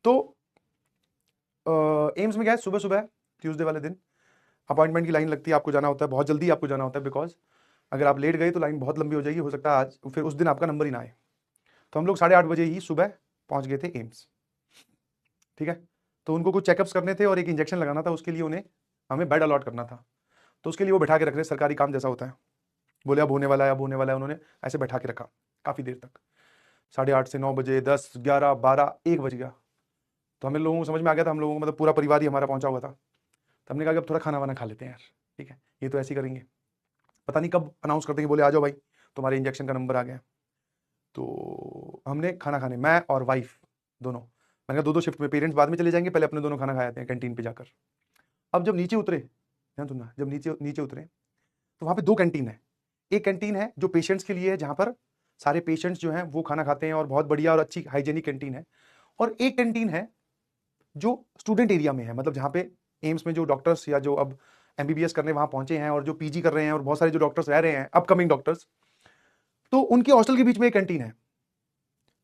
तो एम्स में क्या है, सुबह सुबह ट्यूसडे वाले दिन अपॉइंटमेंट की लाइन लगती है, आपको जाना होता है, बहुत जल्दी आपको जाना होता है, बिकॉज अगर आप लेट गए तो लाइन बहुत लंबी हो जाएगी, हो सकता है आज फिर उस दिन आपका नंबर ही ना आए। तो हम लोग 8:30 बजे ही सुबह पहुंच गए थे एम्स। ठीक है, तो उनको कुछ चेकअप्स करने थे और एक इंजेक्शन लगाना था, उसके लिए उन्हें हमें बेड अलॉट करना था। तो उसके लिए वो बैठा के रख रहे, सरकारी काम जैसा होता है। बोले अब होने वाला है, अब होने वाला है, उन्होंने ऐसे बैठा के रखा काफ़ी देर तक। 8:30 से 9 बजे, 10, 11, 12, 1 बज गया। तो हमें लोगों को समझ में आ गया था, हम लोगों को मतलब पूरा परिवार ही हमारा पहुंचा हुआ था। तो हमने कहा कि अब थोड़ा खाना वाना खा लेते हैं यार, ठीक है, ये तो ऐसे ही करेंगे, पता नहीं कब अनाउंस कर देंगे, बोले आ जाओ भाई तुम्हारे इंजेक्शन का नंबर आ गया है। तो हमने खाना खाने, मैं और वाइफ दोनों, मैंने कहा दो दो शिफ्ट में, पेरेंट्स बाद में चले जाएंगे, पहले अपने दोनों खाना खा आते हैं कैंटीन पे जाकर। अब जब नीचे उतरे, ध्यान सुनना, जब नीचे नीचे उतरे तो वहाँ पे दो कैंटीन है। एक कैंटीन है जो पेशेंट्स के लिए है, जहाँ पर सारे पेशेंट्स जो हैं वो खाना खाते हैं और बहुत बढ़िया और अच्छी हाइजेनिक कैंटीन है। और एक कैंटीन है जो स्टूडेंट एरिया में है, मतलब जहाँ पे एम्स में जो डॉक्टर्स या जो अब एमबीबीएस करने वहाँ पहुंचे हैं और जो पीजी कर रहे हैं और बहुत सारे जो डॉक्टर्स रह रहे हैं अपकमिंग डॉक्टर्स, तो उनके हॉस्टल के बीच में एक कैंटीन है।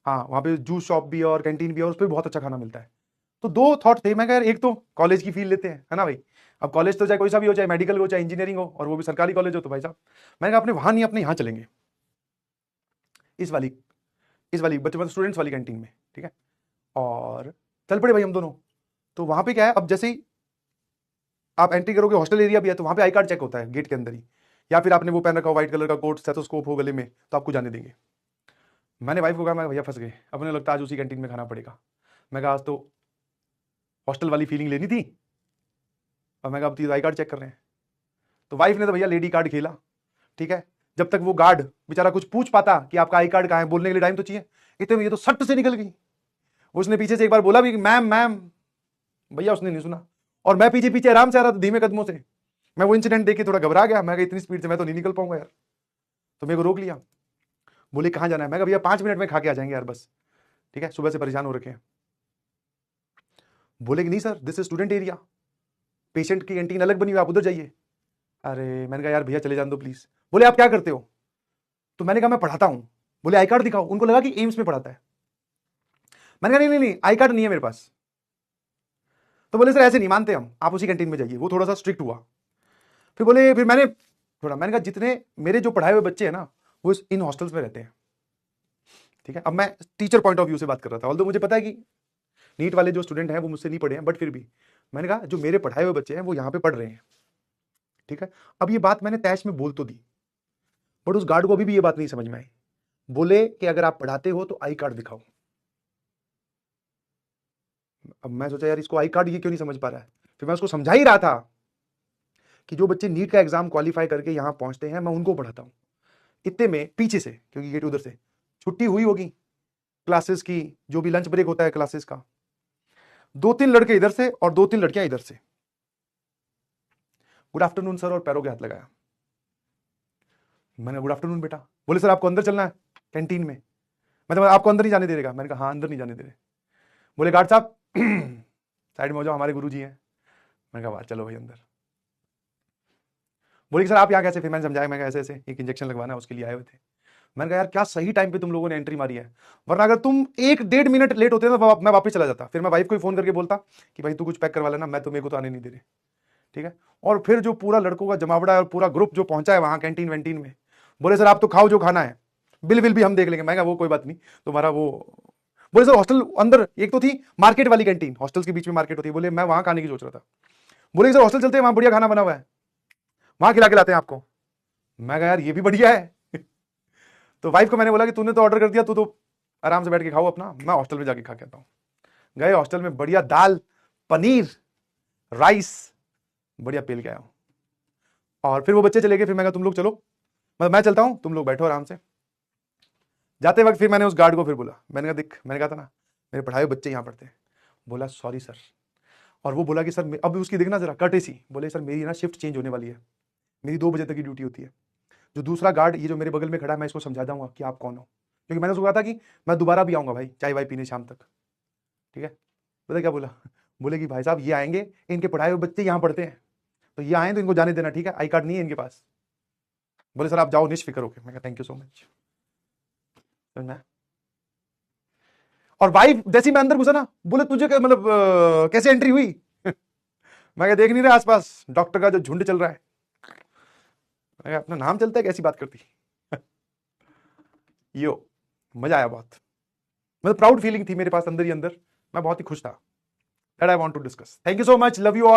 हाँ, वहाँ पे जूस शॉप भी है और कैंटीन भी है और उस पर बहुत अच्छा खाना मिलता है। तो दो थॉट थे, मैं कह यार एक तो कॉलेज की फील लेते हैं, है ना भाई। अब कॉलेज तो चाहे कोई सा भी हो, चाहे मेडिकल हो चाहे इंजीनियरिंग हो, और वो भी सरकारी कॉलेज हो, तो भाई साहब मैंने कहा अपने वहाँ नहीं, अपने यहाँ चलेंगे, इस वाली इस वाली बच्चे मतलब स्टूडेंट्स वाली कैंटीन में। ठीक है, और चल पड़े भाई हम दोनों। तो वहाँ पे क्या है, अब जैसे ही आप एंट्री करोगे, हॉस्टल एरिया भी है, तो वहाँ पे आई कार्ड चेक होता है गेट के अंदर ही, या फिर आपने वो पहन रखा हो व्हाइट कलर का कोट, स्टेथोस्कोप हो गले में, तो आपको जाने देंगे। मैंने वाइफ को कहा, मैं भैया फंस गए, अब उन्हें लगता है आज उसी कैंटीन में खाना पड़ेगा। मैं कहा आज तो हॉस्टल वाली फीलिंग लेनी थी, और मैं कहा अब तो आई कार्ड चेक कर रहे हैं। तो वाइफ ने तो भैया लेडी कार्ड खेला। ठीक है, जब तक वो गार्ड बेचारा कुछ पूछ पाता कि आपका आई कार्ड कहाँ है, बोलने के लिए टाइम तो चाहिए, इतने में ये तो सट से निकल गई। उसने पीछे से एक बार बोला भी मैम मैम, भैया उसने नहीं सुना, और मैं पीछे पीछे आराम से आ रहा था धीमे कदमों से। मैं वो इंसिडेंट देख के थोड़ा घबरा गया, मैं इतनी स्पीड से मैं तो नहीं निकल पाऊंगा यार। तो मेरे को रोक लिया, बोले कहाँ जाना है, मैं भैया 5 मिनट में खा के आ जाएंगे यार बस, ठीक है, सुबह से परेशान हो रखे हैं। बोले कि नहीं sir, this is student area, patient की कैंटीन अलग बनी हुई, आप उधर जाइए। अरे मैंने कहा यार भैया चले जाने दो प्लीज। बोले आप क्या करते हो, तो मैंने कहा मैं पढ़ाता हूं। बोले आई कार्ड दिखाओ, उनको लगा कि एम्स में पढ़ाता है। मैंने कहा नहीं नहीं नहीं, आई कार्ड नहीं है मेरे पास। तो बोले सर ऐसे नहीं मानते हम, आप उसी कैंटीन में जाइए। वो थोड़ा सा स्ट्रिक्ट हुआ। फिर बोले, फिर मैंने कहा जितने मेरे जो पढ़ाए हुए बच्चे हैं ना, वो इन हॉस्टल्स में रहते हैं। ठीक है, अब मैं टीचर पॉइंट ऑफ व्यू से बात कर रहा था, ऑल्दो मुझे पता है कि नीट वाले जो स्टूडेंट हैं वो मुझसे नहीं पढ़े हैं, बट फिर भी मैंने कहा जो मेरे पढ़ाए हुए बच्चे हैं वो यहाँ पे पढ़ रहे हैं। ठीक है, अब ये बात मैंने तैश में बोल तो दी, बट उस गार्ड को अभी भी ये बात नहीं समझ में आई। बोले कि अगर आप पढ़ाते हो तो आई कार्ड दिखाओ। अब मैं सोचा यार इसको आई कार्ड ये क्यों नहीं समझ पा रहा है। फिर मैं उसको समझा ही रहा था कि जो बच्चे नीट का एग्जाम क्वालिफाई करके यहाँ पहुंचते हैं मैं उनको पढ़ाता हूँ। इतने में पीछे से, क्योंकि गेट उधर से, छुट्टी हुई होगी क्लासेस की, जो भी लंच ब्रेक होता है क्लासेस का, 2-3 लड़के इधर से और 2-3 लड़कियां इधर से, गुड आफ्टरनून सर, और पैरों के हाथ लगाया। मैंने गुड आफ्टरनून बेटा। बोले सर आपको अंदर चलना है कैंटीन में। मैं तो आपको अंदर नहीं जाने दे देगा। मैंने कहा हाँ अंदर नहीं जाने दे रहे। बोले गार्ड साहब साइड में हो जाओ, हमारे गुरुजी हैं। मैंने कहा वाह चलो भाई अंदर। बोले सर आप यहाँ कैसे, फिर मैंने समझाया, मैं ऐसे ऐसे एक इंजेक्शन लगवाना है उसके लिए आए हुए थे। मैंने कहा यार क्या सही टाइम पे तुम लोगों ने एंट्री मारी है, वरना अगर तुम 1-1.5 मिनट लेट होते ना तो मैं वापस चला जाता। फिर मैं वाइफ को फोन करके बोलता कि भाई तू कुछ पैक करवा लेना, मैं तो, मेरे को तो आने नहीं दे रहे। ठीक है, और फिर जो पूरा लड़कों का जमावड़ा है और पूरा ग्रुप जो पहुंचा है वहां कैंटीन वैंटीन में, बोले सर आप तो खाओ जो खाना है, बिल विल भी हम देख लेंगे। मैं कहा वो कोई बात नहीं, तुम्हारा वो। बोले सर हॉस्टल अंदर एक तो थी मार्केट वाली कैंटीन, हॉस्टल्स के बीच में मार्केट होती है, बोले मैं वहां खाने की सोच रहा था। बोले सर हॉस्टल चलते हैं, वहां बढ़िया खाना बना हुआ है, वहां खिला के लाते हैं आपको। मैं कहा यार ये भी बढ़िया है तो वाइफ को मैंने बोला कि तूने तो ऑर्डर कर दिया, तू तो आराम से बैठ के खाओ अपना, मैं हॉस्टल में जाके खा के आता हूँ। गए हॉस्टल में, बढ़िया दाल पनीर राइस बढ़िया पेल के आया हूँ। और फिर वो बच्चे चले गए, फिर मैं कहा तुम लोग चलो, मतलब मैं चलता हूँ, तुम लोग बैठो आराम से। जाते वक्त फिर मैंने उस गार्ड को फिर बोला, मैंने कहा देख, मैंने कहा था ना मेरे पढ़ाए हुए बच्चे यहाँ पढ़ते हैं। बोला सॉरी सर। और वो बोला कि सर, अब उसकी देखना जरा कर्टेसी, बोले सर मेरी ना शिफ्ट चेंज होने वाली है, मेरी 2 बजे तक की ड्यूटी होती है। जो दूसरा गार्ड ये जो मेरे बगल में खड़ा है, मैं इसको समझा दूंगा कि आप कौन हो, क्योंकि मैंने उसको कहा था कि मैं दोबारा भी आऊंगा भाई चाय वाय पीने शाम तक। ठीक है, पता क्या बोला, बोले कि भाई साहब ये आएंगे, इनके पढ़ाए हुए बच्चे यहाँ पढ़ते हैं, तो ये आए तो इनको जाने देना, ठीक है, आई कार्ड नहीं है इनके पास। बोले सर आप जाओ निश्फिक्र होके। मैं कहा थैंक यू सो मच। समझना। और वाइफ जैसी मैं अंदर घुसा ना, बोले तुझे मतलब कैसे एंट्री हुई? मैं क्या देख नहीं रहा आसपास डॉक्टर का जो झुंड चल रहा है? मैं क्या अपना नाम चलता है, कैसी बात करती? यो मजा आया बहुत, मतलब प्राउड फीलिंग थी मेरे पास अंदर ही अंदर, मैं बहुत ही खुश था। That I want to discuss. Thank you so much, love you all.